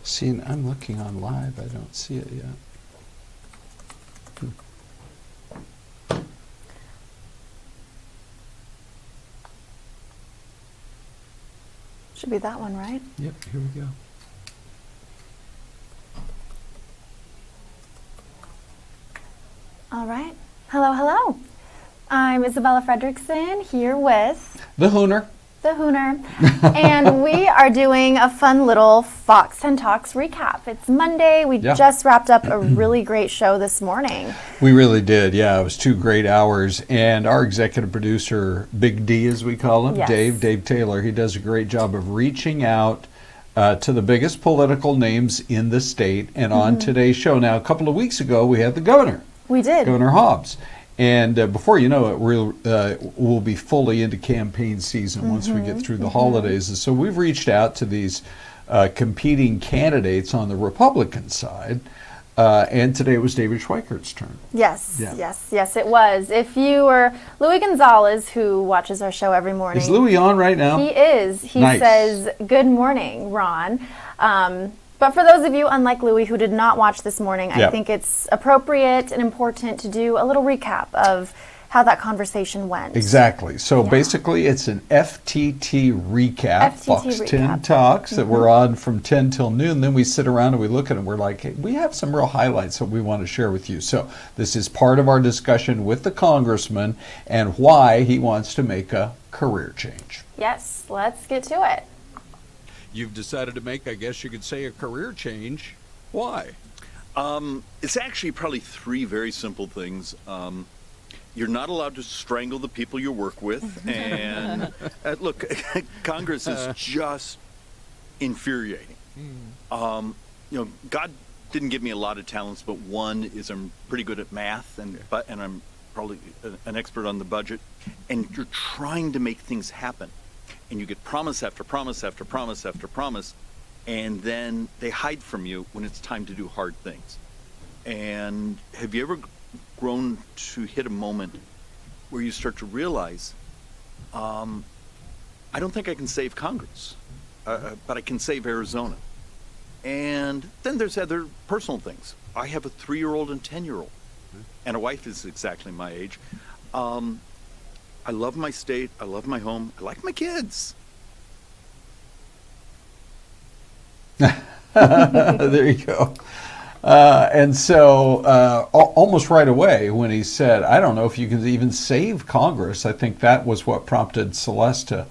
See, and I'm looking on live. I don't see it yet. Should be that one, right? Yep, here we go. All right. Hello, hello. I'm Isabella Fredrickson here with The Hooner. the Hooner, and we are doing a fun little Fox 10 Talks recap. It's Monday. We just wrapped up a really great show this morning. We really did, yeah. It was 2 great hours, and our executive producer, Big D as we call him, Yes. Dave Taylor, he does a great job of reaching out to the biggest political names in the state. And on today's show, now a couple of weeks ago, we had the governor. We did. Governor Hobbs. And before you know it, we'll be fully into campaign season once we get through the holidays. And so we've reached out to these competing candidates on the Republican side. And today was David Schweikert's turn. Yes, Yeah. yes, it was. If you were Louis Gonzalez, who watches our show every morning. Is Louis on right now? He is. He Nice. says, "Good morning, Ron." But for those of you, unlike Louis, who did not watch this morning, I think it's appropriate and important to do a little recap of how that conversation went. Exactly. So basically, it's an FTT recap, Fox 10 Talks, that we're on from 10 till noon. Then we sit around and we look at it and we're like, hey, we have some real highlights that we want to share with you. So this is part of our discussion with the congressman and why he wants to make a career change. Yes, let's get to it. You've decided to make, I guess you could say, a career change. Why? It's actually probably 3 very simple things. You're not allowed to strangle the people you work with. And look, Congress is just infuriating. You know, God didn't give me a lot of talents, but one is I'm pretty good at math, and I'm probably an expert on the budget. And you're trying to make things happen. And you get promise after promise after promise after promise, and then they hide from you when it's time to do hard things. And have you ever grown to hit a moment where you start to realize, I don't think I can save Congress, but I can save Arizona. And then there's other personal things. I have a 3-year-old and 10-year-old, and a wife is exactly my age. I love my state. I love my home. I like my kids. There you go. And so almost right away when he said, I don't know if you can even save Congress, I think that was what prompted Celeste to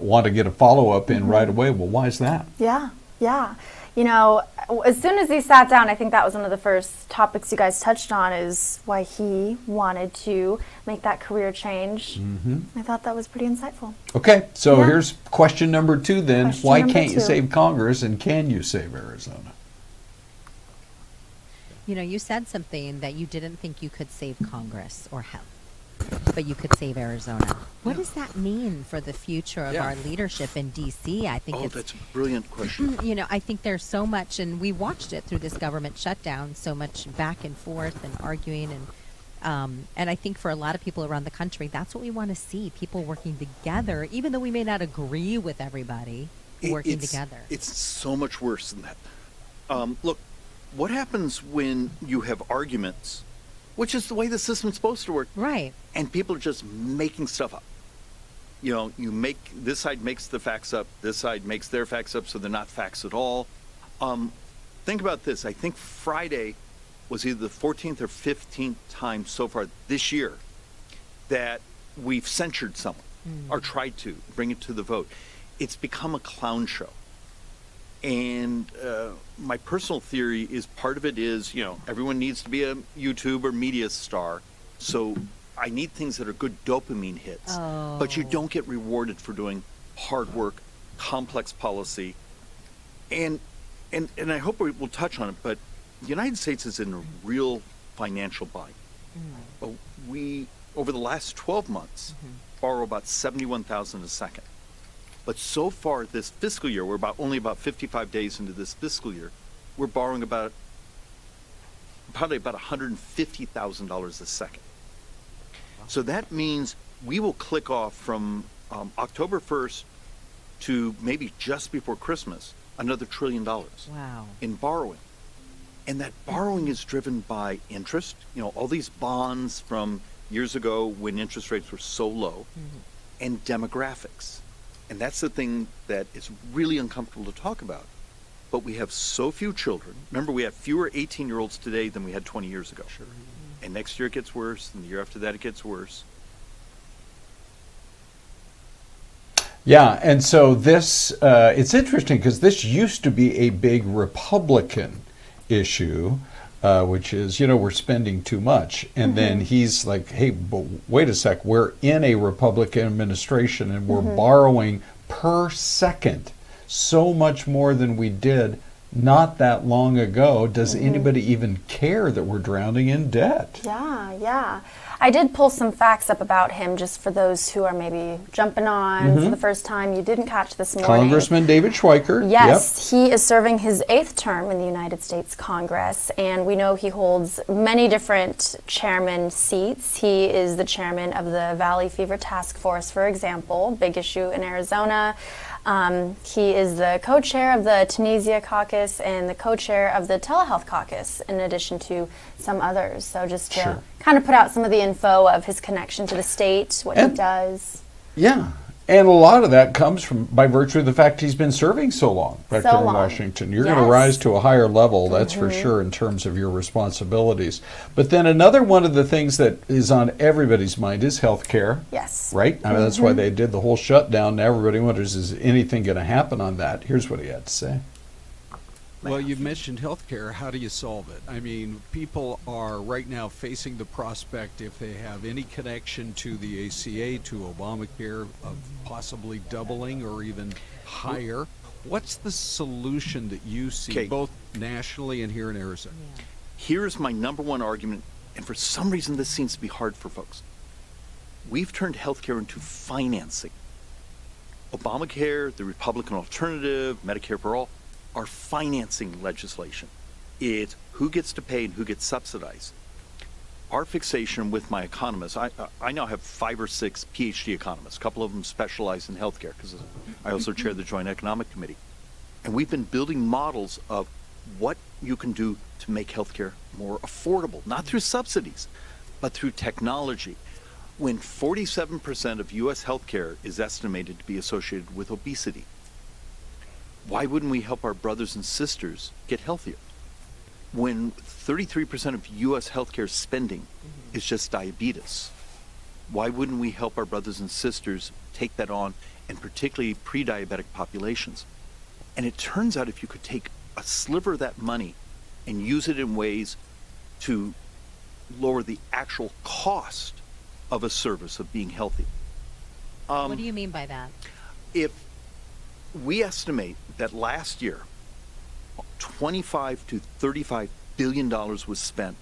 want to get a follow-up in right away. Well, why is that? Yeah. You know, as soon as he sat down, I think that was one of the first topics you guys touched on, is why he wanted to make that career change. I thought that was pretty insightful. Okay, so here's question number 2 then. Question why number can't you 2. save Congress, and can you save Arizona? You know, you said something that you didn't think you could save Congress or help, but you could save Arizona. What does that mean for the future of our leadership in D.C.? I think that's a brilliant question. You know, I think there's so much, and we watched it through this government shutdown, so much back and forth and arguing, and I think for a lot of people around the country, that's what we want to see, people working together, even though we may not agree with everybody, working together. It's so much worse than that. Look, what happens when you have arguments, which is the way the system's supposed to work, right? And people are just making stuff up. You know, this side makes the facts up, this side makes their facts up, so they're not facts at all. Think about this. I think Friday was either the 14th or 15th time so far this year that we've censured someone or tried to bring it to the vote. It's become a clown show. And my personal theory is part of it is, you know, everyone needs to be a YouTube or media star. So I need things that are good dopamine hits. But you don't get rewarded for doing hard work, complex policy. And I hope we'll touch on it, but the United States is in a real financial bind. We, over the last 12 months, borrow about $71,000 a second. But so far this fiscal year, we're only about 55 days into this fiscal year, we're borrowing probably about $150,000 a second. So that means we will click off from October 1st to maybe just before Christmas another $1 trillion Wow. in borrowing. And that borrowing is driven by interest, all these bonds from years ago when interest rates were so low, and demographics. And that's the thing that is really uncomfortable to talk about. But we have so few children. Remember, we have fewer 18-year-olds today than we had 20 years ago. Sure. And next year it gets worse, and the year after that it gets worse. Yeah, and so this, it's interesting because this used to be a big Republican issue, which is, we're spending too much. And then he's like, hey, but wait a sec, we're in a Republican administration and we're borrowing per second so much more than we did not that long ago. Does anybody even care that we're drowning in debt? Yeah. I did pull some facts up about him just for those who are maybe jumping on for the first time. You didn't catch this morning. Congressman David Schweikert. Yes, he is serving his 8th term in the United States Congress, and we know he holds many different chairman seats. He is the chairman of the Valley Fever Task Force, for example, big issue in Arizona. He is the co-chair of the Tunisia Caucus and the co-chair of the Telehealth Caucus, in addition to some others. So just to kind of put out some of the info of his connection to the state, what he does. Yeah, and a lot of that comes from by virtue of the fact he's been serving so long back there in Washington. You're going to rise to a higher level, that's for sure, in terms of your responsibilities. But then another one of the things that is on everybody's mind is health care. Yes. Right? I mean, that's why they did the whole shutdown. Now everybody wonders, is anything going to happen on that? Here's what he had to say. Well, you've mentioned healthcare. How do you solve it? I mean, people are right now facing the prospect, if they have any connection to the ACA, to Obamacare, of possibly doubling or even higher. What's the solution that you see, both nationally and here in Arizona? Here's my number one argument, and for some reason this seems to be hard for folks. We've turned healthcare into financing. Obamacare, the Republican alternative, Medicare for all, are financing legislation. It's who gets to pay and who gets subsidized. Our fixation with my economists, I now have 5 or 6 PhD economists. A couple of them specialize in healthcare because I also chair the Joint Economic Committee. And we've been building models of what you can do to make healthcare more affordable, not through subsidies, but through technology. When 47% of U.S. healthcare is estimated to be associated with obesity, why wouldn't we help our brothers and sisters get healthier? When 33% of U.S. healthcare spending is just diabetes, why wouldn't we help our brothers and sisters take that on, and particularly pre-diabetic populations? And it turns out if you could take a sliver of that money and use it in ways to lower the actual cost of a service of being healthy. What do you mean by that? If we estimate that last year, 25 to 35 billion dollars was spent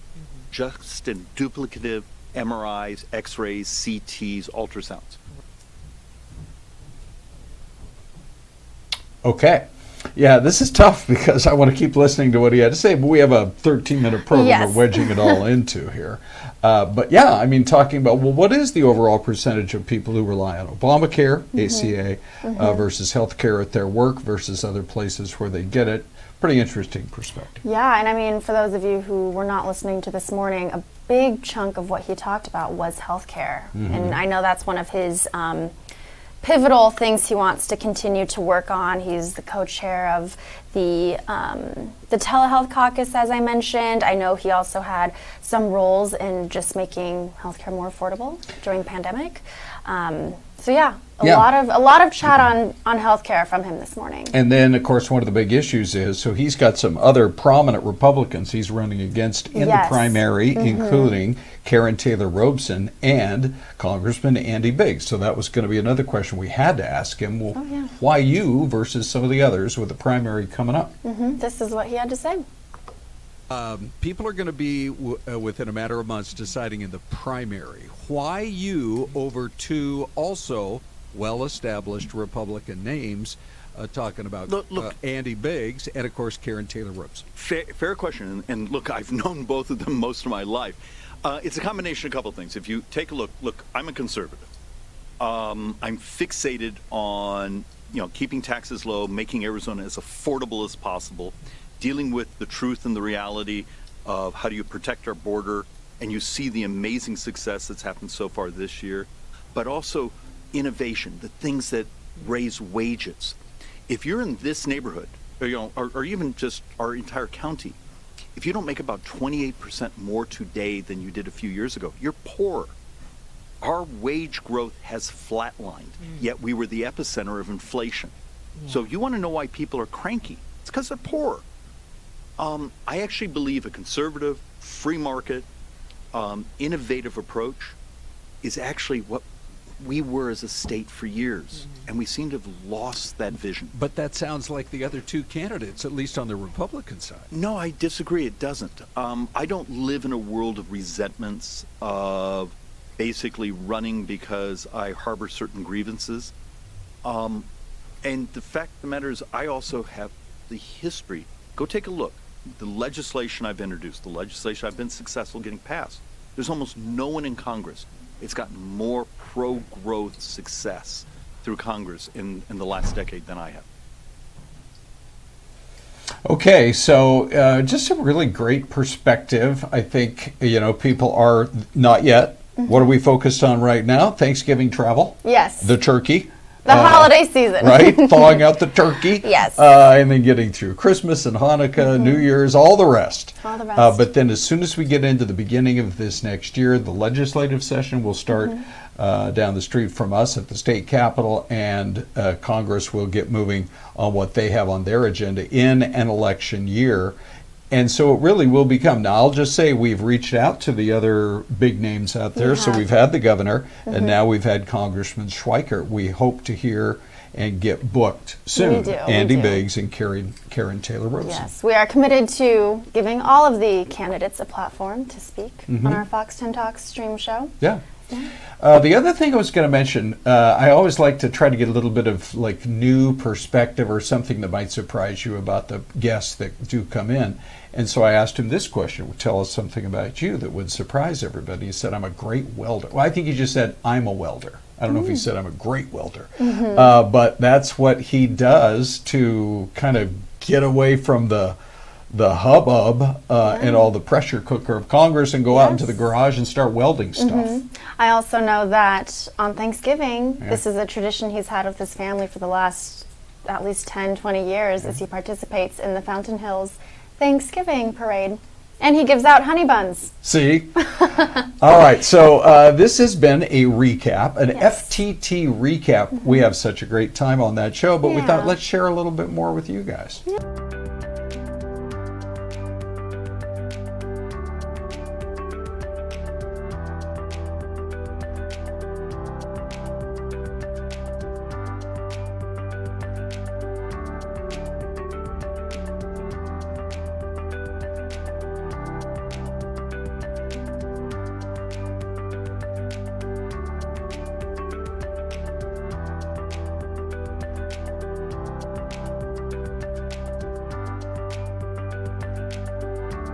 just in duplicative MRIs, X-rays, CTs, ultrasounds. Okay. Yeah, this is tough because I want to keep listening to what he had to say, but we have a 13-minute program we're wedging it all into here. But yeah, I mean, talking about, well, what is the overall percentage of people who rely on Obamacare, ACA, versus health care at their work versus other places where they get it? Pretty interesting perspective. Yeah, and I mean, for those of you who were not listening to this morning, a big chunk of what he talked about was healthcare. And I know that's one of his pivotal things he wants to continue to work on. He's the co-chair of the Telehealth Caucus, as I mentioned. I know he also had some roles in just making healthcare more affordable during the pandemic. So yeah, a lot of chat on healthcare from him this morning. And then, of course, one of the big issues is, so he's got some other prominent Republicans he's running against in the primary, including Karen Taylor Robson and Congressman Andy Biggs. So that was going to be another question we had to ask him. Well, why you versus some of the others with the primary coming up? This is what he had to say. People are going to be, within a matter of months, deciding in the primary. Why you over 2 also well-established Republican names, talking about look, Andy Biggs and, of course, Karen Taylor Robson? Fair question. And look, I've known both of them most of my life. It's a combination of a couple of things. If you take a look, I'm a conservative. I'm fixated on keeping taxes low, making Arizona as affordable as possible, dealing with the truth and the reality of how do you protect our border, and you see the amazing success that's happened so far this year, but also innovation, the things that raise wages. If you're in this neighborhood, or even just our entire county, if you don't make about 28% more today than you did a few years ago, you're poor. Our wage growth has flatlined, yet we were the epicenter of inflation. Yeah. So you want to know why people are cranky? It's because they're poor. I actually believe a conservative, free market, innovative approach is actually what we were as a state for years, and we seem to have lost that vision. But that sounds like the other two candidates, at least on the Republican side. No, I disagree. It doesn't. I don't live in a world of resentments, of basically running because I harbor certain grievances. And the fact of the matter is, I also have the history. Go take a look. The legislation I've introduced, the legislation I've been successful getting passed, there's almost no one in Congress. It's gotten more pro-growth success through Congress in the last decade than I have. Okay, so just a really great perspective. I think, people are not yet. What are we focused on right now? Thanksgiving travel. Yes. The turkey. The holiday season. Right? Thawing out the turkey. Yes. And then getting through Christmas and Hanukkah, New Year's, all the rest. All the rest. But then as soon as we get into the beginning of this next year, the legislative session will start down the street from us at the state capitol, and Congress will get moving on what they have on their agenda in an election year. And so it really will become, now I'll just say we've reached out to the other big names out there. So we've had the governor, and now we've had Congressman Schweikert. We hope to hear and get booked soon. We do. Andy Biggs and Karen Taylor Rosen. Yes, we are committed to giving all of the candidates a platform to speak on our Fox 10 Talks stream show. Yeah. The other thing I was going to mention, I always like to try to get a little bit of new perspective or something that might surprise you about the guests that do come in. And so I asked him this question: tell us something about you that would surprise everybody. He said, I'm a great welder. Well, I think he just said, I'm a welder. I don't know if he said I'm a great welder. But that's what he does to kind of get away from the hubbub and all the pressure cooker of Congress and go out into the garage and start welding stuff. I also know that on Thanksgiving, this is a tradition he's had with his family for the last at least 10, 20 years, as he participates in the Fountain Hills Thanksgiving parade. And he gives out honey buns. See? All right, so this has been a recap, an FTT recap. We have such a great time on that show, but we thought let's share a little bit more with you guys.